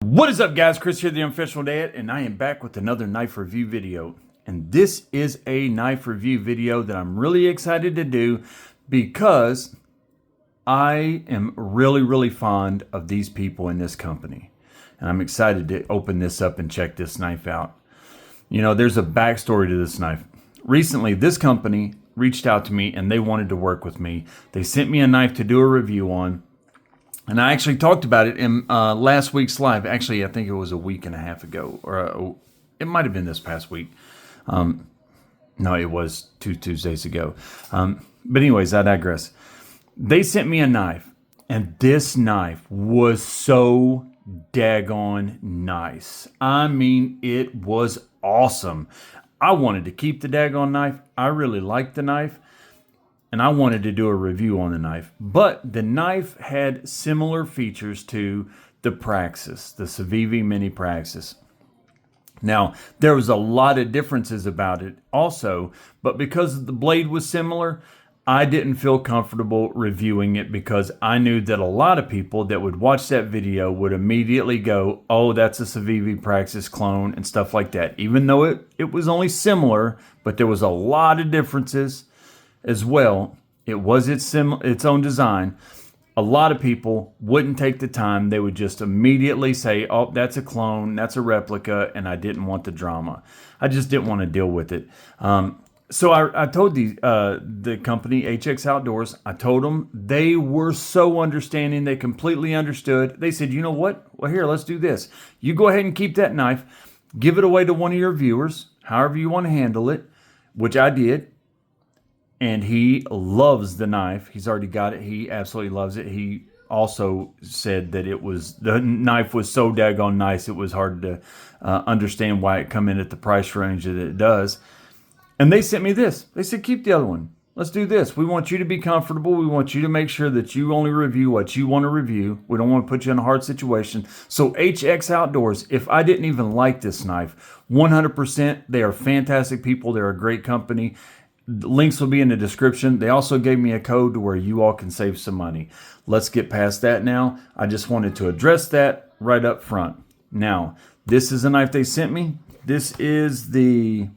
What is up, guys? Chris here, the Unofficial Dad, and I am back with another knife review video. And this is a knife review video that I'm really excited to do because I am really fond of these people in this company. And I'm excited to open this up and check this knife out. You know, there's a backstory to this knife. Recently, this company reached out to me and they wanted to work with me. They sent me a knife to do a review on. And I actually talked about it in last week's live. Actually, I think it was a week and a half ago, or it might have been this past week. No, it was two Tuesdays ago. But anyways, I digress. They sent me a knife, and this knife was so daggone nice. I mean, it was awesome. I wanted to keep the daggone knife. I really liked the knife. And I wanted to do a review on the knife. But the knife had similar features to the Praxis, the Civivi Mini Praxis. Now, there was a lot of differences about it also, but because the blade was similar, I didn't feel comfortable reviewing it because I knew that a lot of people that would watch that video would immediately go, oh, that's a Civivi Praxis clone and stuff like that. Even though it was only similar, but there was a lot of differences as well. It was its own design. A lot of people wouldn't take the time. They would just immediately say, oh, that's a clone, that's a replica, and I didn't want the drama. I just didn't want to deal with it. So I told the company, HX Outdoors, I told them. They were so understanding. They completely understood. They said, you know what? Well, here, let's do this. You go ahead and keep that knife. Give it away to one of your viewers, however you want to handle it, which I did. And he loves the knife. He's already got it. He absolutely loves it. He also said that the knife was so daggone nice, it was hard to understand why it come in at the price range that it does. And they sent me this. They said, keep the other one. Let's do this. We want you to be comfortable. We want you to make sure that you only review what you want to review. We don't want to put you in a hard situation. So HX Outdoors, if I didn't even like this knife, 100%, they are fantastic people. They're a great company. The links will be in the description. They also gave me a code to where you all can save some money. Let's get past that now. I just wanted to address that right up front. Now, this is a knife they sent me. This is the...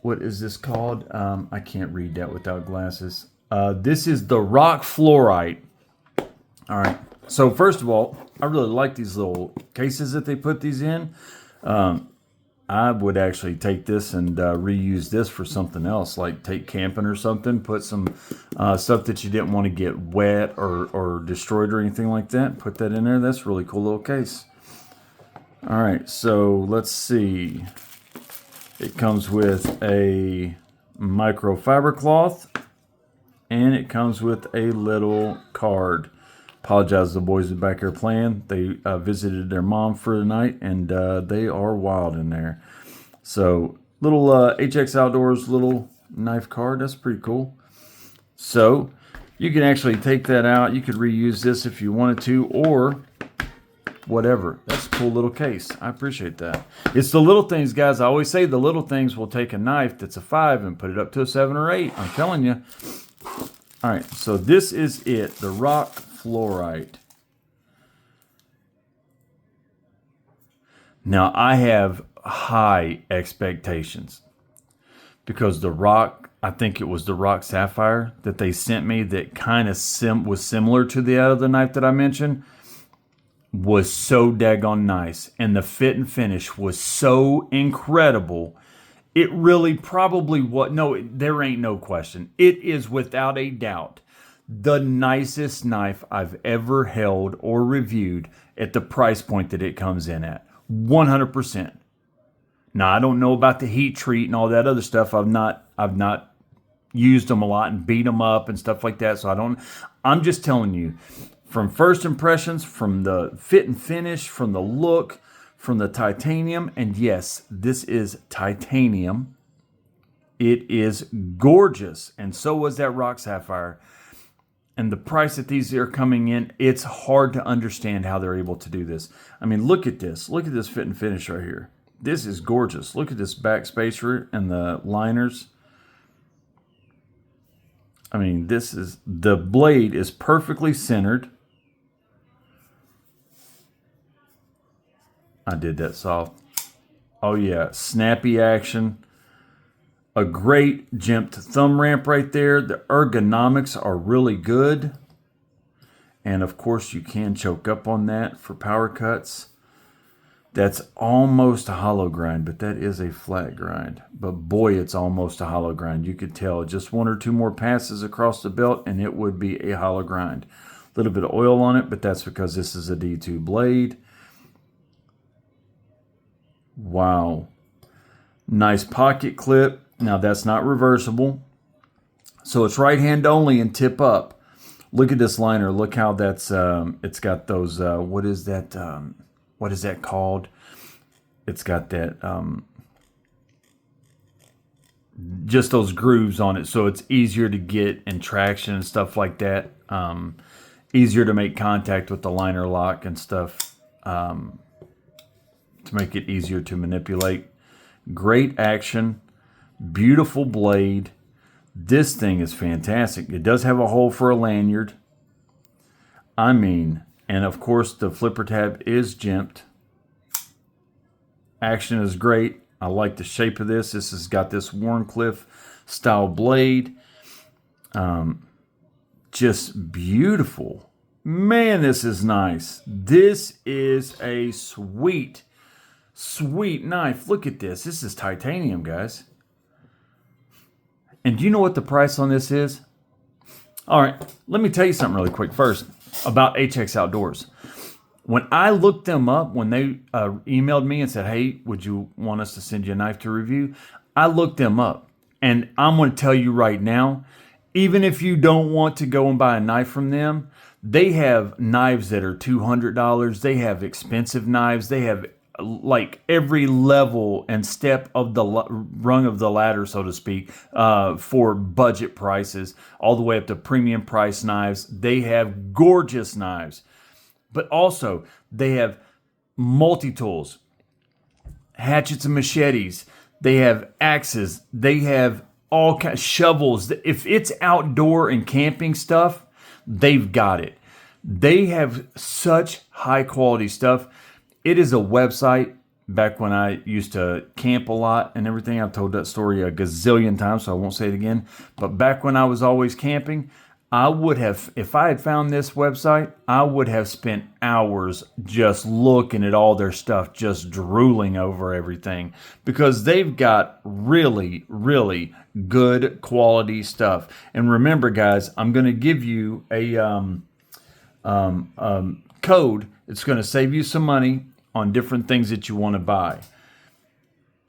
What is this called? I can't read that without glasses. This is the Rock Fluorite. All right. So first of all, I really like these little cases that they put these in. I would actually take this and reuse this for something else, like take camping or something, put some stuff that you didn't want to get wet or destroyed or anything like that. Put that in there. That's a really cool little case. All right, so let's see. It comes with a microfiber cloth, and it comes with a little card. Apologize to the boys back here playing. They visited their mom for the night, and they are wild in there. So, little HX Outdoors little knife card. That's pretty cool. So, you can actually take that out. You could reuse this if you wanted to, or whatever. That's a cool little case. I appreciate that. It's the little things, guys. I always say the little things will take a knife that's a 5 and put it up to a 7 or 8. I'm telling you. All right, so this is it. The Rock Fluorite. Now, I have high expectations because the Rock, I think it was the Rock Sapphire that they sent me that kind of was similar to the other knife that I mentioned, was so daggone nice. And the fit and finish was so incredible. It really probably was, no, there ain't no question. It is without a doubt the nicest knife I've ever held or reviewed at the price point that it comes in at. 100%. Now, I don't know about the heat treat and all that other stuff. I've not used them a lot and beat them up and stuff like that. So I'm just telling you, from first impressions, from the fit and finish, from the look, from the titanium, and yes, this is titanium. It is gorgeous, and so was that Rock Sapphire. And the price that these are coming in, it's hard to understand how they're able to do this. I mean, look at this. Look at this fit and finish right here. This is gorgeous. Look at this back spacer and the liners. I mean, the blade is perfectly centered. I did that soft. Oh yeah, snappy action. A great jimped thumb ramp right there. The ergonomics are really good. And of course you can choke up on that for power cuts. That's almost a hollow grind, but that is a flat grind. But boy, it's almost a hollow grind. You could tell just one or two more passes across the belt and it would be a hollow grind. A little bit of oil on it, but that's because this is a D2 blade. Wow. Nice pocket clip. Now that's not reversible. So it's right hand only and tip up. Look at this liner. Look how that's, it's got those, what is that called? It's got that, just those grooves on it. So it's easier to get in traction and stuff like that. Easier to make contact with the liner lock and stuff. To make it easier to manipulate. Great action, beautiful blade. This thing is fantastic. It does have a hole for a lanyard. I mean, and of course the flipper tab is jimped. Action is great. I like the shape of this. This has got this Wharncliffe style blade. Just beautiful. Man, this is nice. This is a sweet knife. Look at this. This is titanium, guys. And do you know what the price on this is? All right, let me tell you something really quick first about HX Outdoors. When I looked them up, when they emailed me and said, hey, would you want us to send you a knife to review? I looked them up. And I'm going to tell you right now, even if you don't want to go and buy a knife from them, they have knives that are $200. They have expensive knives. They have like every level and step of the rung of the ladder, so to speak, for budget prices, all the way up to premium price knives. They have gorgeous knives, but also they have multi-tools, hatchets and machetes. They have axes. They have all kinds of shovels. If it's outdoor and camping stuff, they've got it. They have such high quality stuff. It is a website. Back when I used to camp a lot and everything, I've told that story a gazillion times, so I won't say it again. But back when I was always camping, I would have, if I had found this website, I would have spent hours just looking at all their stuff, just drooling over everything, because they've got really, really good quality stuff. And remember, guys, I'm going to give you a code. It's going to save you some money on different things that you want to buy.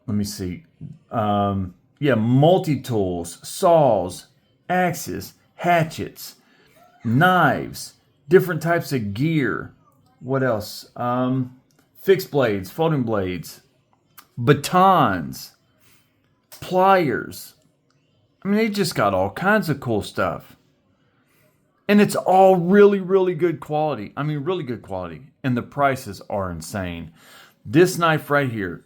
Let me see. Yeah, multi-tools, saws, axes, hatchets, knives, different types of gear. What else? Fixed blades, folding blades, batons, pliers. I mean, they just got all kinds of cool stuff. And it's all really, really good quality. I mean, really good quality. And the prices are insane. This knife right here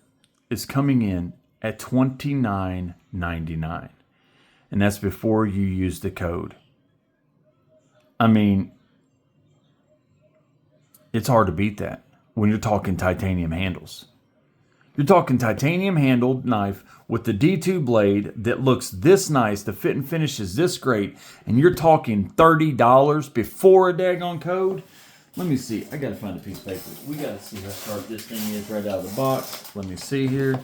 is coming in at $29.99. And that's before you use the code. I mean, it's hard to beat that when you're talking titanium handles. You're talking titanium handled knife with the D2 blade that looks this nice, the fit and finish is this great, and you're talking $30 before a daggone code. Let me see. I gotta find a piece of paper. We gotta see how sharp this thing is right out of the box. Let me see here.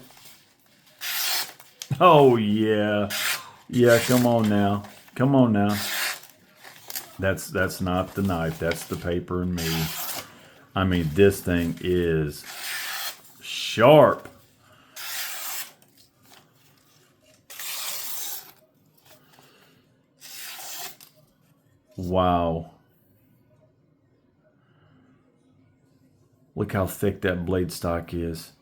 Oh yeah. Yeah, come on now. Come on now. That's not the knife. That's the paper and me. I mean, this thing is sharp. Wow. Look how thick that blade stock is.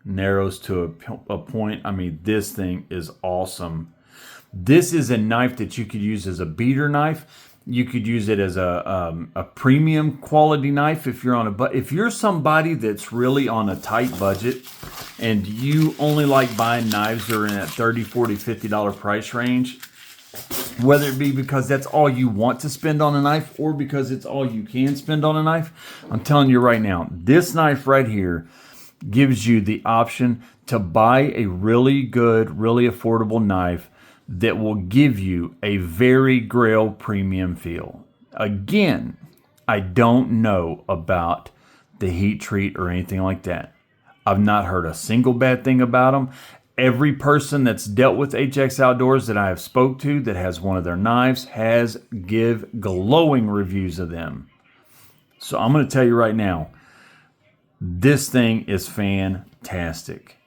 Narrows to a point. I mean, this thing is awesome. This is a knife that you could use as a beater knife. You could use it as a premium quality knife if you're on if you're somebody that's really on a tight budget and you only like buying knives that are in that $30, $40, $50 price range. whether it be because that's all you want to spend on a knife or because it's all you can spend on a knife. I'm telling you right now, this knife right here gives you the option to buy a really good, really affordable knife that will give you a very Grail premium feel. Again, I don't know about the heat treat or anything like that. I've not heard a single bad thing about them. Every person that's dealt with HX Outdoors that I have spoke to that has one of their knives has give glowing reviews of them. So I'm going to tell you right now, this thing is fantastic.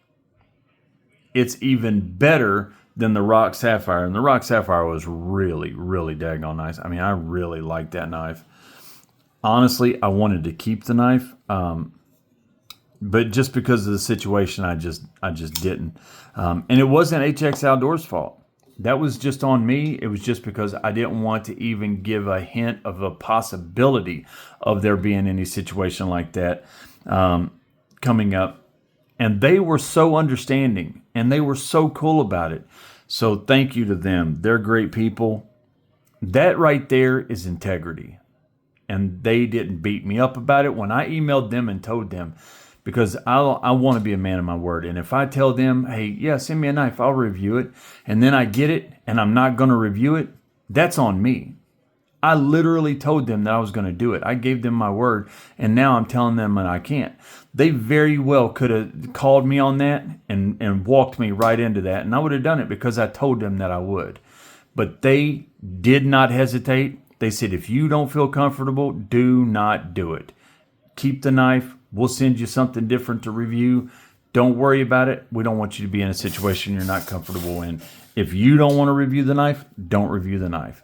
It's even better than the Rock Sapphire. And the Rock Sapphire was really, really daggone nice. I mean, I really liked that knife. Honestly, I wanted to keep the knife. But just because of the situation, I just didn't. And it wasn't HX Outdoors' fault. That was just on me. It was just because I didn't want to even give a hint of a possibility of there being any situation like that coming up. And they were so understanding and they were so cool about it. So thank you to them. They're great people. That right there is integrity. And they didn't beat me up about it when I emailed them and told them, because I want to be a man of my word. And if I tell them, hey, yeah, send me a knife, I'll review it, and then I get it and I'm not going to review it, that's on me. I literally told them that I was going to do it. I gave them my word, and now I'm telling them that I can't. They very well could have called me on that and walked me right into that, and I would have done it because I told them that I would. But they did not hesitate. They said, if you don't feel comfortable, do not do it. Keep the knife. We'll send you something different to review. Don't worry about it. We don't want you to be in a situation you're not comfortable in. If you don't want to review the knife, don't review the knife.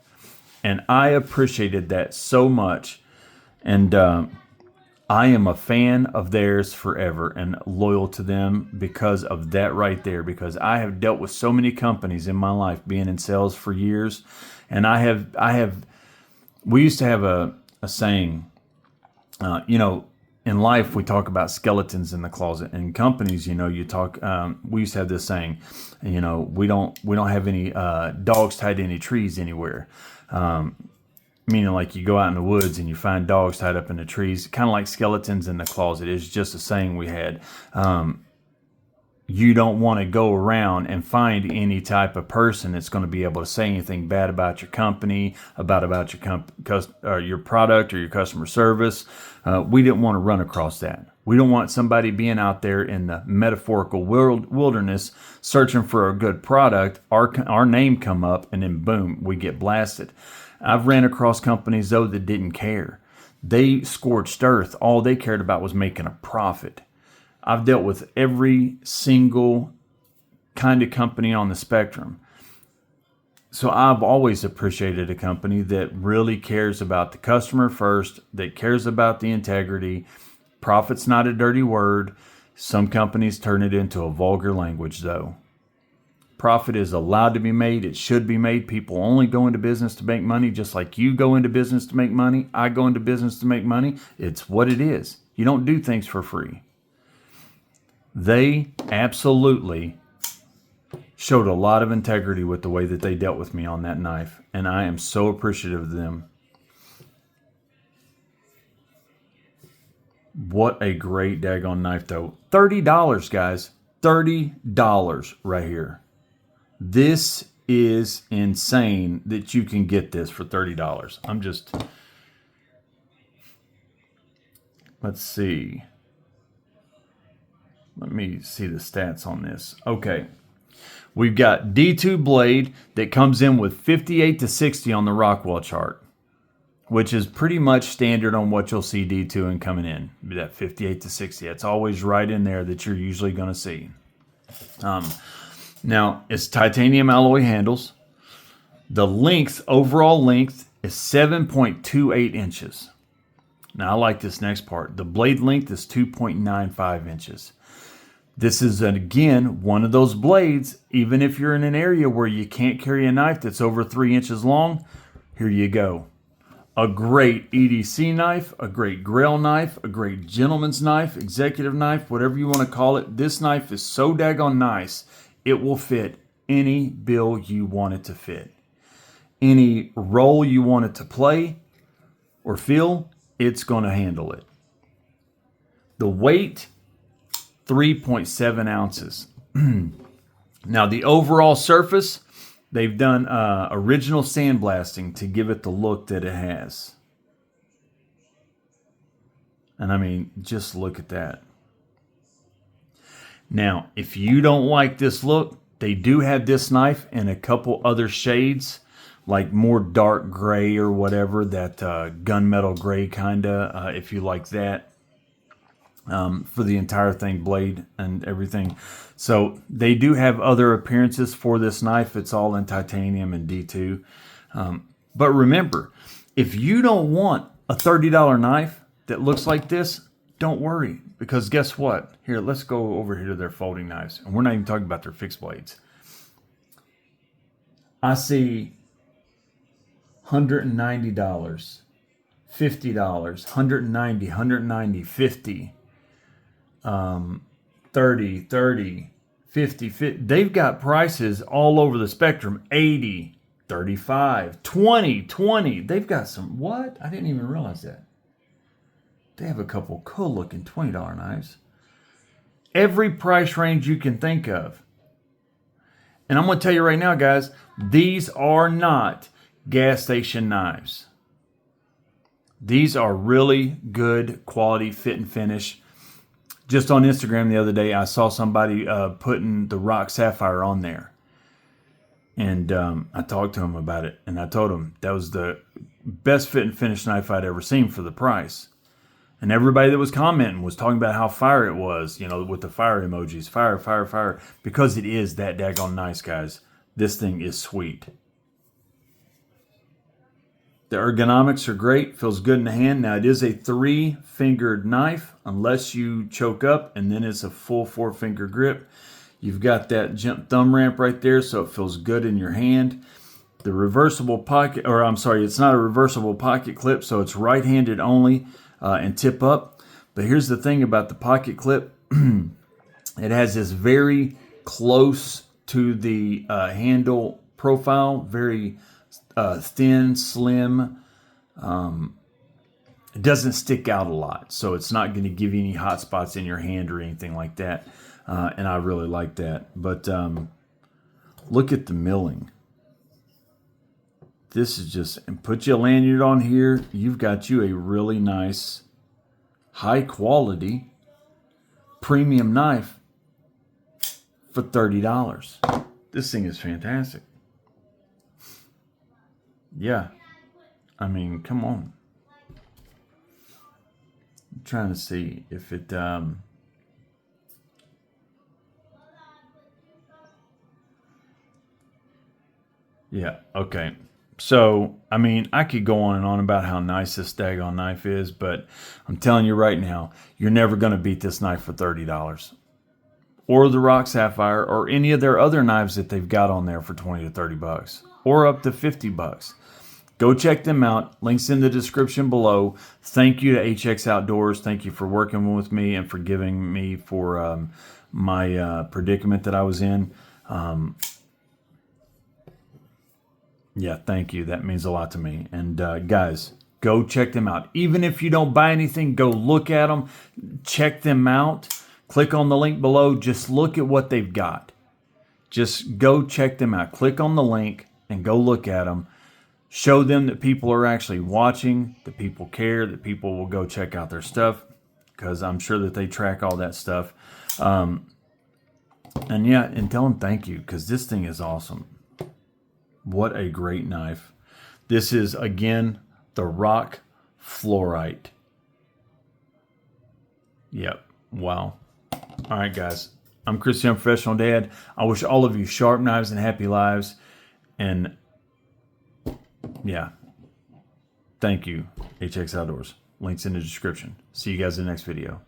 And I appreciated that so much. And I am a fan of theirs forever and loyal to them because of that right there. Because I have dealt with so many companies in my life, being in sales for years. And we used to have a saying, in life, we talk about skeletons in the closet. In companies, you talk. We used to have this saying, we don't have any dogs tied to any trees anywhere. Meaning, like, you go out in the woods and you find dogs tied up in the trees, kind of like skeletons in the closet. It's just a saying we had. You don't want to go around and find any type of person that's going to be able to say anything bad about your company, about your product or your customer service. We didn't want to run across that. We don't want somebody being out there in the metaphorical wilderness searching for a good product, our name come up, and then boom, we get blasted. I've ran across companies, though, that didn't care. They scorched earth. All they cared about was making a profit. I've dealt with every single kind of company on the spectrum. So I've always appreciated a company that really cares about the customer first, that cares about the integrity. Profit's not a dirty word. Some companies turn it into a vulgar language, though. Profit is allowed to be made. It should be made. People only go into business to make money, just like you go into business to make money. I go into business to make money. It's what it is. You don't do things for free. They absolutely showed a lot of integrity with the way that they dealt with me on that knife, and I am so appreciative of them. What a great daggone knife, though. $30, guys. $30 right here. This is insane that you can get this for $30. Let's see. Let me see the stats on this. Okay. We've got D2 blade that comes in with 58 to 60 on the Rockwell chart, which is pretty much standard on what you'll see D2 in coming in. That 58 to 60. That's always right in there that you're usually going to see. Now, it's titanium alloy handles. The overall length is 7.28 inches. Now, I like this next part. The blade length is 2.95 inches. This is, again, one of those blades, even if you're in an area where you can't carry a knife that's over 3 inches long, here you go. A great EDC knife, a great Grail knife, a great gentleman's knife, executive knife, whatever you want to call it. This knife is so daggone nice, it will fit any bill you want it to fit. any role you want it to play or feel, it's going to handle it. The weight, 3.7 ounces. Now, the overall surface, they've done original sandblasting to give it the look that it has. And I mean, just look at that. Now, if you don't like this look, they do have this knife in a couple other shades, like more dark gray or whatever, that gunmetal gray kind of, if you like that. For the entire thing, blade and everything. So they do have other appearances for this knife. It's all in titanium and D2. But remember, if you don't want a $30 knife that looks like this, don't worry, because guess what? Here, let's go over here to their folding knives, and we're not even talking about their fixed blades. I see $190, $50, $190, $190, $50. 30, 50. They've got prices all over the spectrum. 80, 35, 20. They've got some, what? I didn't even realize that. They have a couple cool looking $20 knives. Every price range you can think of. And I'm going to tell you right now, guys, these are not gas station knives. These are really good quality fit and finish. Just on Instagram the other day, I saw somebody putting the Rock Sapphire on there. And I talked to him about it. And I told him that was the best fit and finish knife I'd ever seen for the price. And everybody that was commenting was talking about how fire it was, you know, with the fire emojis. Fire, fire, fire. Because it is that daggone nice, guys. This thing is sweet. The ergonomics are great. Feels good in the hand. Now, it is a 3-fingered knife, unless you choke up, and then it's a full 4-finger grip. You've got that thumb ramp right there, so it feels good in your hand. The reversible pocket, or I'm sorry, it's not a reversible pocket clip, so it's right-handed only and tip up. But here's the thing about the pocket clip. It has this very close to the handle profile, very thin, slim. It doesn't stick out a lot, so it's not going to give you any hot spots in your hand or anything like that. And I really like that. But look at the milling. This is just, and put your lanyard on here, you've got you a really nice, high quality, premium knife for $30. This thing is fantastic. Yeah. I mean, come on. I'm trying to see if it, yeah, okay. So, I mean, I could go on and on about how nice this daggone knife is, but I'm telling you right now, you're never going to beat this knife for $30. Or the Rock Sapphire, or any of their other knives that they've got on there for 20 to 30 bucks, or up to 50 bucks. Go check them out. Links in the description below. Thank you to HX Outdoors. Thank you for working with me and for giving me for my predicament that I was in. Yeah, thank you. That means a lot to me. And guys, go check them out. Even if you don't buy anything, go look at them. Check them out. Click on the link below. Just look at what they've got. Just go check them out. Click on the link and go look at them. Show them that people are actually watching, that people care, that people will go check out their stuff, because I'm sure that they track all that stuff. And yeah, and tell them thank you, because this thing is awesome. What a great knife. This is, again, the Rock Fluorite. Yep. Wow. All right, guys. I'm Chris Young, Professional Dad. I wish all of you sharp knives and happy lives. And yeah, thank you, HX Outdoors. Links in the description. See you guys in the next video.